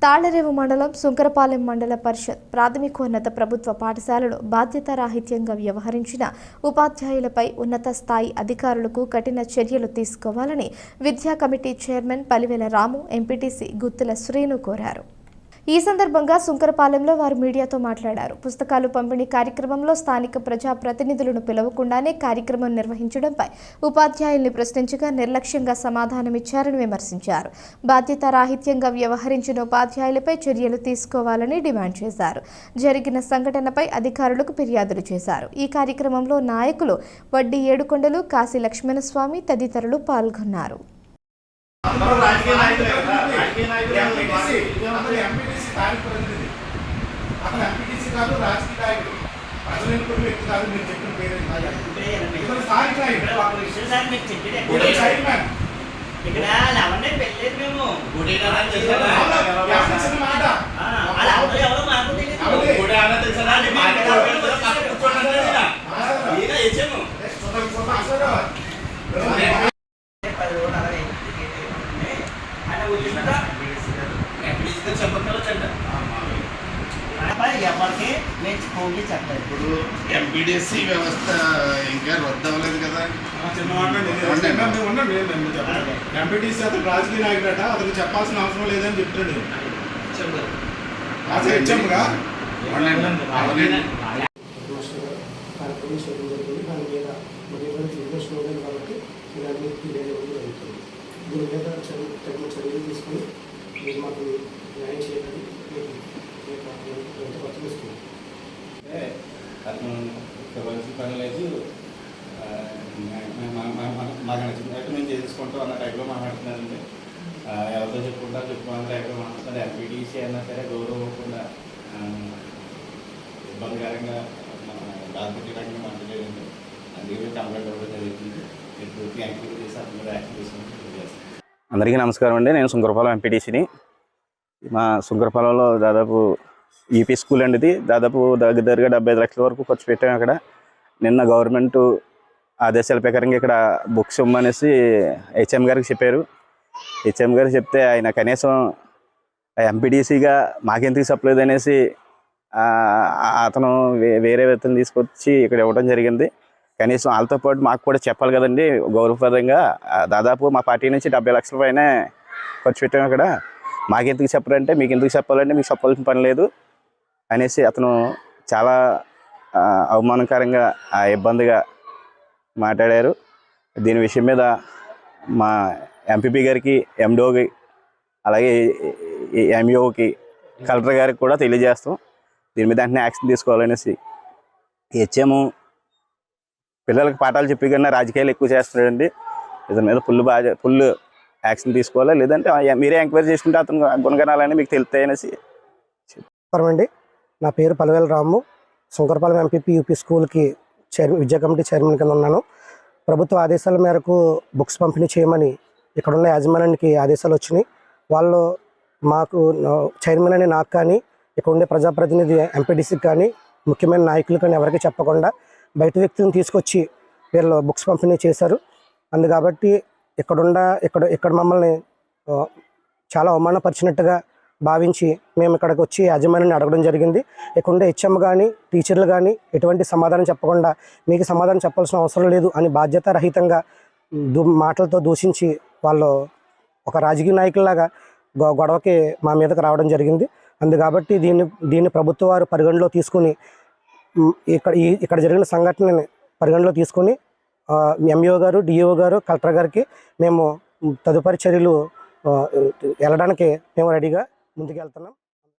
తాళ్లరేవు మండలం సుంకరపాలెం మండల పరిషత్ ప్రాథమికోన్నత ప్రభుత్వ పాఠశాలలో బాధ్యతారాహిత్యంగా వ్యవహరించిన ఉపాధ్యాయులపై ఉన్నత స్థాయి అధికారులకు కఠిన చర్యలు తీసుకోవాలని విద్యా కమిటీ చైర్మన్ పలివేల రాము ఎంపీటీసీ గుత్తుల శ్రీను కోరారు. ఈ సందర్భంగా సుంకరపాలెంలో వారు మీడియాతో మాట్లాడారు. పుస్తకాలు పంపిణీ కార్యక్రమంలో స్థానిక ప్రజా ప్రతినిధులను పిలవకుండానే కార్యక్రమం నిర్వహించడంపై ఉపాధ్యాయుల్ని ప్రశ్నించగా నిర్లక్ష్యంగా సమాధానమిచ్చారని విమర్శించారు. బాధ్యతారాహిత్యంగా వ్యవహరించిన ఉపాధ్యాయులపై చర్యలు తీసుకోవాలని డిమాండ్ చేశారు. జరిగిన సంఘటనపై అధికారులకు ఫిర్యాదులు చేశారు. ఈ కార్యక్రమంలో నాయకులు వడ్డీ ఏడుకొండలు, కాశీ లక్ష్మణస్వామి తదితరులు పాల్గొన్నారు. ఇప్పుడు ఎంపీడీసీ వ్యవస్థ ఇంకా రద్దు అవ్వలేదు కదా. ఎంపీడీసీ అతను రాజకీయ నాయకుడట, అతను చెప్పాల్సిన అవసరం లేదని చెప్తాడు. చర్యలు తీసుకొని మీరు మాకు న్యాయం చేయాలని అతను ఇవ్వాల్సిన పని లేదు, మాకు నచ్చినట్టు మేము చేసుకుంటాం అన్న టైప్లో మాట్లాడుతున్నారండి. ఎవరితో చెప్పుకున్న టైప్లో మాట్లాడుతున్నారు. ఎంపీటీసీ అయినా సరే గౌరవకుండా ఇబ్బందికరంగా బాధ పెట్టడానికి మాట్లాడేదండి. అందుకే కంప్లైంట్ ఇవ్వడం జరుగుతుంది. మీరు పూర్తిగా ఎంక్వైరీ చేసి అతని మీద యాక్షన్ తీసుకుని చేస్తాం. అందరికీ నమస్కారం అండి. నేను సుంకరపాలెం ఎంపీటీసీని. మా సుంకరపాలెంలో దాదాపు యూపీ స్కూల్ అండి. ఇది దాదాపు దగ్గరగా 75 లక్షల వరకు ఖర్చు పెట్టాము. అక్కడ నిన్న గవర్నమెంట్ ఆదేశాల ప్రకారంగా ఇక్కడ బుక్స్ ఇవ్వమనేసి హెచ్ఎం గారికి చెప్పారు. హెచ్ఎం గారికి చెప్తే ఆయన కనీసం ఎంపీటీసీగా మాకెందుకు చెప్పలేదు అనేసి అతను వేరే వ్యక్తిని తీసుకొచ్చి ఇక్కడ ఇవ్వడం జరిగింది. కనీసం వాళ్ళతో పాటు మాకు కూడా చెప్పాలి కదండి. గౌరవప్రదంగా దాదాపు మా పార్టీ నుంచి 70 లక్షల పైన ఖర్చు పెట్టాము. అక్కడ మాకెందుకు చెప్పారంటే మీకు ఎందుకు చెప్పాలంటే మీకు చెప్పాల్సిన పని లేదు అనేసి అతను చాలా అవమానకరంగా ఇబ్బందిగా మాట్లాడారు. దీని విషయం మీద మా ఎంపీపీ గారికి, ఎండోకి, అలాగే ఎంఈఓకి, కలెక్టర్ గారికి కూడా తెలియజేస్తాం. దీని మీద వెంటనే యాక్షన్ తీసుకోవాలనేసి. హెచ్ఎం పిల్లలకి పాఠాలు చెప్పి కన్నా రాజకీయాలు ఎక్కువ చేస్తున్నాడండి. ఇతని మీద ఫుల్ యాక్షన్ తీసుకోవాలి, లేదంటే మీరే ఎంక్వైరీ చేసుకుంటే అతను గుణగణాలని మీకు తెలుస్తాయనేసి చెప్పారండి. నా పేరు పలివేల రాము, సుంకరపాలెం ఎంపీపీ యూపీ స్కూల్కి విద్యా కమిటీ చైర్మన్ కింద ఉన్నాను. ప్రభుత్వ ఆదేశాల మేరకు బుక్స్ పంపిణీ చేయమని ఇక్కడున్న యాజమాన్యానికి ఆదేశాలు వచ్చినాయి. వాళ్ళు మాకు చైర్మన్ అని నాకు కానీ, ఇక్కడ ఉండే ప్రజాప్రతినిధి ఎంపీడీసీకి కానీ, ముఖ్యమైన నాయకులు కానీ ఎవరికి చెప్పకుండా బయట వ్యక్తులను తీసుకొచ్చి వీళ్ళు బుక్స్ పంపిణీ చేశారు. కాబట్టి ఇక్కడ మమ్మల్ని చాలా అవమానపరిచినట్టుగా భావించి మేము ఇక్కడికి వచ్చి యాజమాన్యాన్ని అడగడం జరిగింది. ఇక్కడ ఉండే హెచ్ఎం కానీ, టీచర్లు కానీ ఎటువంటి సమాధానం చెప్పకుండా మీకు సమాధానం చెప్పాల్సిన అవసరం లేదు అని బాధ్యతారహితంగా మాటలతో దూషించి వాళ్ళు ఒక రాజకీయ నాయకుల్లాగా గొడవకి మా మీదకి రావడం జరిగింది. కాబట్టి దీన్ని ప్రభుత్వ వారు పరిగణలో తీసుకుని ఇక్కడ జరిగిన సంఘటనని పరిగణలో తీసుకుని ఎంఈఓ గారు, డిఈఓ గారు, కలెక్టర్ గారికి మేము తదుపరి చర్యలు వెళ్ళడానికి మేము రెడీగా ముందుకు వెళ్తున్నాం.